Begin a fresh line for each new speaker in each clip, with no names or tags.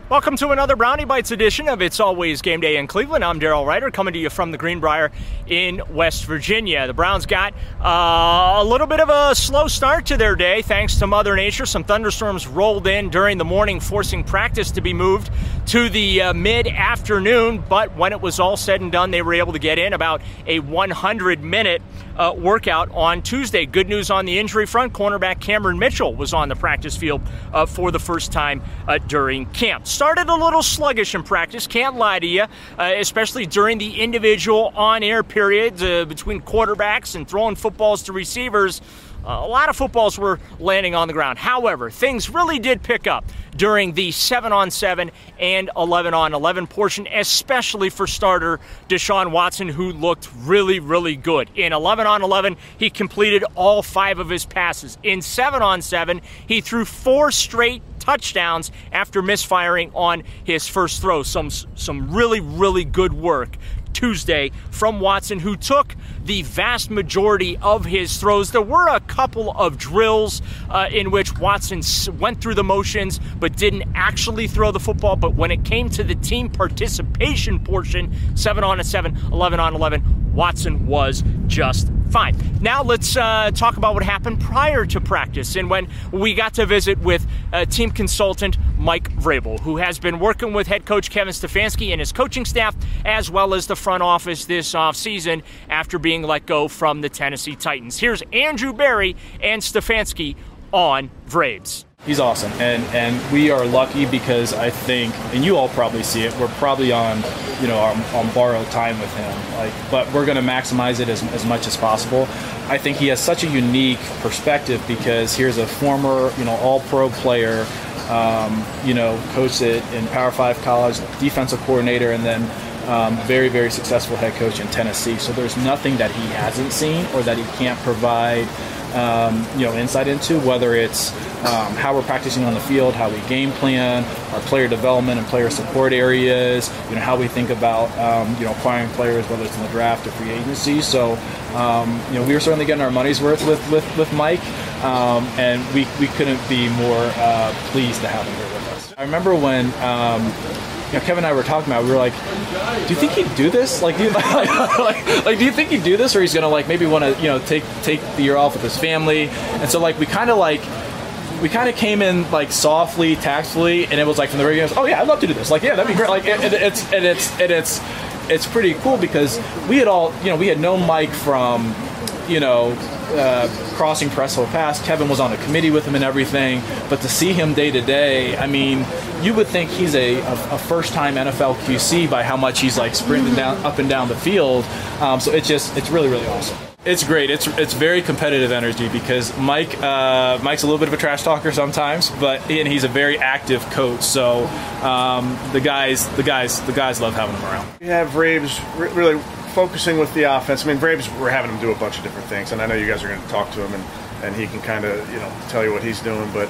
Welcome to another Brownie Bites edition of It's Always Game Day in Cleveland. I'm Daryl Ryder, coming to you from the Greenbrier in West Virginia. The Browns got a little bit of a slow start to their day thanks to Mother Nature. Some thunderstorms rolled in during the morning, forcing practice to be moved to the mid-afternoon. But when it was all said and done, they were able to get in about a 100-minute workout on Tuesday. Good news on the injury front. Cornerback Cameron Mitchell was on the practice field for the first time during camp. Started a little sluggish in practice, can't lie to you, especially during the individual on-air periods between quarterbacks and throwing footballs to receivers. A lot of footballs were landing on the ground. However, things really did pick up during the 7-on-7 and 11-on-11 portion, especially for starter Deshaun Watson, who looked really, really good. In 11-on-11, he completed all 5 of his passes. In 7-on-7, he threw 4 straight touchdowns after misfiring on his first throw. Some really, really good work Tuesday from Watson, who took the vast majority of his throws. There were a couple of drills in which Watson went through the motions but didn't actually throw the football. But when it came to the team participation portion, 7-on-7, 11-on-11, Watson was just fine. Now let's talk about what happened prior to practice and when we got to visit with team consultant Mike Vrabel, who has been working with head coach Kevin Stefanski and his coaching staff, as well as the front office this offseason after being let go from the Tennessee Titans. Here's Andrew Berry and Stefanski on Vrabes.
He's awesome, and we are lucky because I think, and you all probably see it, we're probably on borrowed time with him. But we're going to maximize it as much as possible. I think he has such a unique perspective because here's a former all-pro player, coached in Power 5 college, defensive coordinator, and then very, very successful head coach in Tennessee. So there's nothing that he hasn't seen or that he can't provide insight into, whether it's how we're practicing on the field, how we game plan, our player development and player support areas, how we think about acquiring players, whether it's in the draft or free agency. So we were certainly getting our money's worth with Mike, and we couldn't be more pleased to have him here with us. I remember when Kevin and I were talking about it, we were like, do you think he'd do this? Do you think he'd do this, or he's gonna maybe want to take the year off with his family? And so we kind of came in softly, tactfully, and it was from the very beginning, oh yeah, I'd love to do this. Yeah, that'd be great. It's pretty cool because we had all we had known Mike from crossing Presso Pass. Kevin was on a committee with him and everything, but to see him day to day, I mean, you would think he's a first-time NFL QC by how much he's sprinting up and down the field. So it's really, really awesome. It's great. It's very competitive energy because Mike's a little bit of a trash talker sometimes, and he's a very active coach. So the guys love having him around.
We have Vrabes really focusing with the offense. I mean, Vrabes, we're having him do a bunch of different things, and I know you guys are going to talk to him, and he can kind of tell you what he's doing, but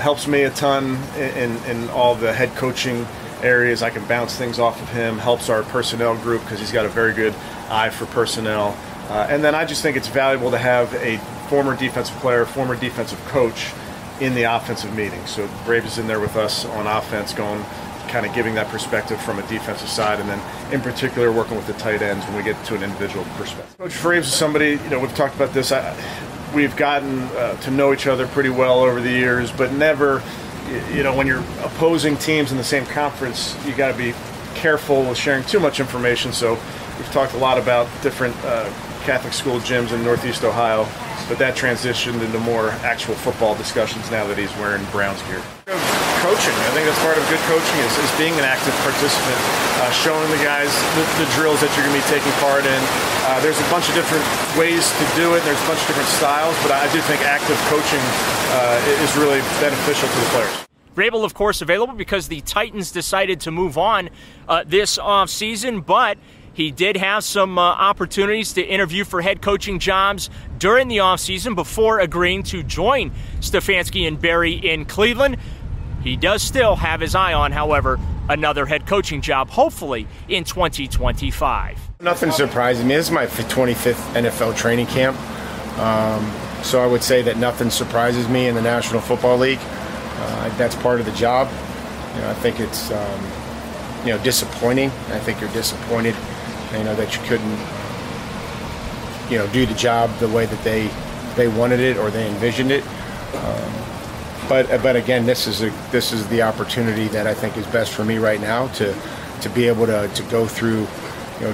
helps me a ton in all the head coaching areas. I can bounce things off of him. Helps our personnel group because he's got a very good eye for personnel. And then I just think it's valuable to have a former defensive player, former defensive coach in the offensive meeting. So Vrabes is in there with us on offense, kind of giving that perspective from a defensive side, and then in particular working with the tight ends when we get to an individual perspective. Coach Vrabes is somebody, we've talked about this, we've gotten to know each other pretty well over the years, but never, when you're opposing teams in the same conference, you got to be careful with sharing too much information. So we've talked a lot about different Catholic school gyms in Northeast Ohio, but that transitioned into more actual football discussions now that he's wearing Browns gear. Coaching, I think that's part of good coaching is being an active participant, showing the guys the drills that you're going to be taking part in. There's a bunch of different ways to do it. There's a bunch of different styles, but I do think active coaching is really beneficial to the players.
Vrabel, of course, available because the Titans decided to move on this offseason, but he did have some opportunities to interview for head coaching jobs during the offseason before agreeing to join Stefanski and Berry in Cleveland. He does still have his eye on, however, another head coaching job, hopefully in 2025.
Nothing surprises me. This is my 25th NFL training camp, so I would say that nothing surprises me in the National Football League. That's part of the job. I think it's disappointing. I think you're disappointed, that you couldn't, do the job the way that they wanted it or they envisioned it. But again, this is the opportunity that I think is best for me right now to be able to go through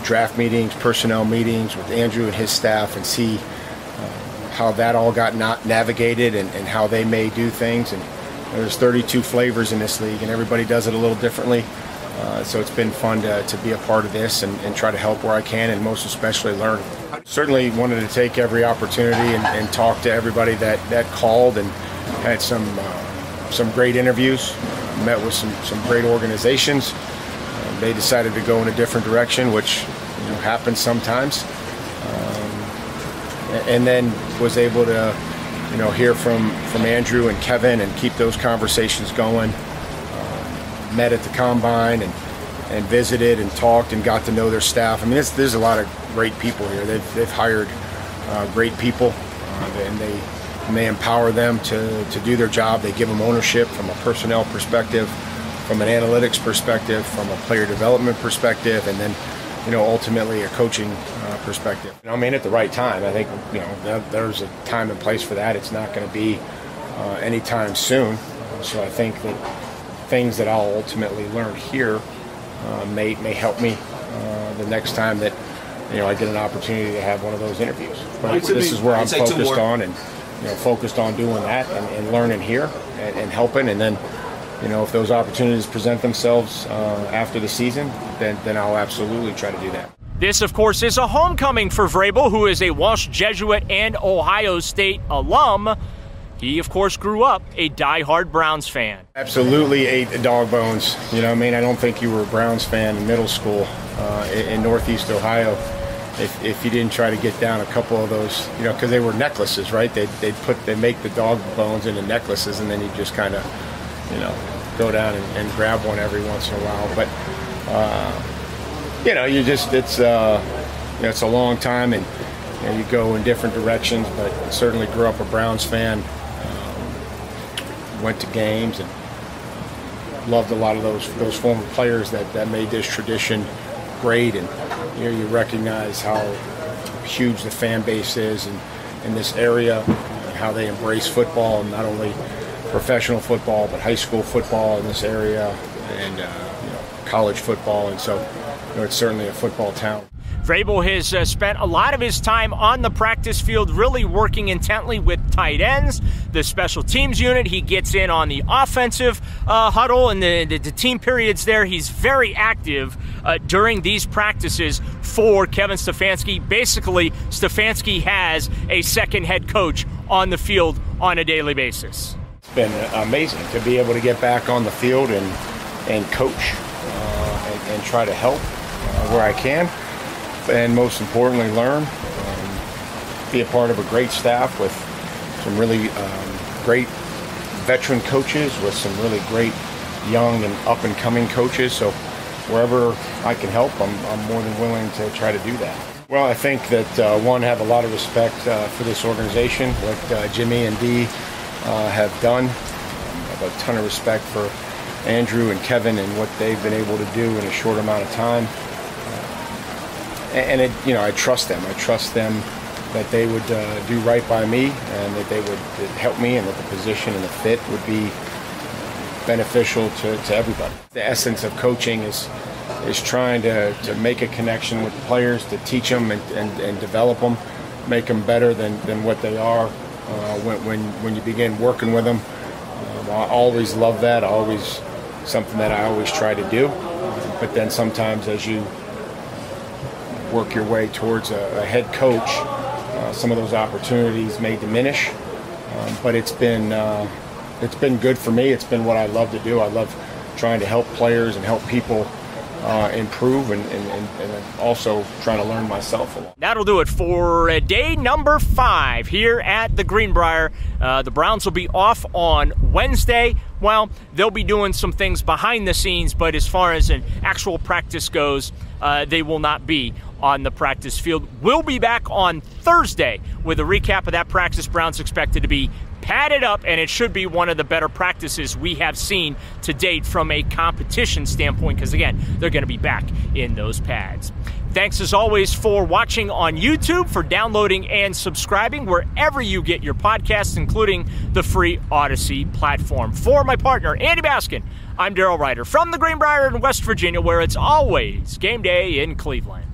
draft meetings, personnel meetings with Andrew and his staff and see how that all got navigated and how they may do things. And there's 32 flavors in this league, and everybody does it a little differently. So it's been fun to be a part of this and try to help where I can, and most especially learn. Certainly wanted to take every opportunity and talk to everybody that called, and had some great interviews, met with some great organizations. They decided to go in a different direction, which happens sometimes. And then was able to hear from Andrew and Kevin and keep those conversations going. Met at the combine and visited and talked and got to know their staff. I mean, there's a lot of great people here. They've hired great people, and they empower them to do their job. They give them ownership from a personnel perspective, from an analytics perspective, from a player development perspective, and then ultimately a coaching perspective. I mean, at the right time. I think there's a time and place for that. It's not going to be anytime soon. So I think that things that I'll ultimately learn here may help me the next time that I get an opportunity to have one of those interviews. But this is where I'm focused on, and focused on doing that and learning here and helping. And then if those opportunities present themselves after the season, then I'll absolutely try to do that.
This, of course, is a homecoming for Vrabel, who is a Walsh Jesuit and Ohio State alum. He, of course, grew up a diehard Browns fan.
Absolutely ate the dog bones. I don't think you were a Browns fan in middle school in Northeast Ohio if you didn't try to get down a couple of those, because they were necklaces, right? They make the dog bones into necklaces, and then you just kind of, go down and grab one every once in a while. But it's a long time, and you go in different directions. But I certainly grew up a Browns fan. Went to games and loved a lot of those former players that made this tradition great. And you recognize how huge the fan base is in this area, and how they embrace football, and not only professional football but high school football in this area, and college football. And so it's certainly a football town.
Vrabel has spent a lot of his time on the practice field really working intently with tight ends, the special teams unit. He gets in on the offensive huddle and the team periods there. He's very active during these practices for Kevin Stefanski. Basically, Stefanski has a second head coach on the field on a daily basis.
It's been amazing to be able to get back on the field and coach and try to help where I can. And most importantly, learn, be a part of a great staff with some really great veteran coaches, with some really great young and up-and-coming coaches. So wherever I can help, I'm more than willing to try to do that. Well, I think that, have a lot of respect for this organization, what Jimmy and Dee have done. I have a ton of respect for Andrew and Kevin and what they've been able to do in a short amount of time. And I trust them. I trust them that they would do right by me, and that they would help me, and that the position and the fit would be beneficial to everybody. The essence of coaching is trying to make a connection with the players, to teach them and develop them, make them better than what they are when you begin working with them. I always love that. Something that I always try to do. But then sometimes as you work your way towards a head coach, some of those opportunities may diminish, but it's been good for me. It's been what I love to do. I love trying to help players and help people improve, and also trying to learn myself a lot.
That'll do it for day number 5 here at the Greenbrier. The Browns will be off on Wednesday. Well, they'll be doing some things behind the scenes, but as far as an actual practice goes, they will not be on the practice field. We'll be back on Thursday with a recap of that practice. Browns expected to be padded up, and it should be one of the better practices we have seen to date from a competition standpoint because, again, they're going to be back in those pads. Thanks, as always, for watching on YouTube, for downloading and subscribing wherever you get your podcasts, including the free Odyssey platform. For my partner, Andy Baskin, I'm Daryl Ryder from the Greenbrier in West Virginia, where it's always game day in Cleveland.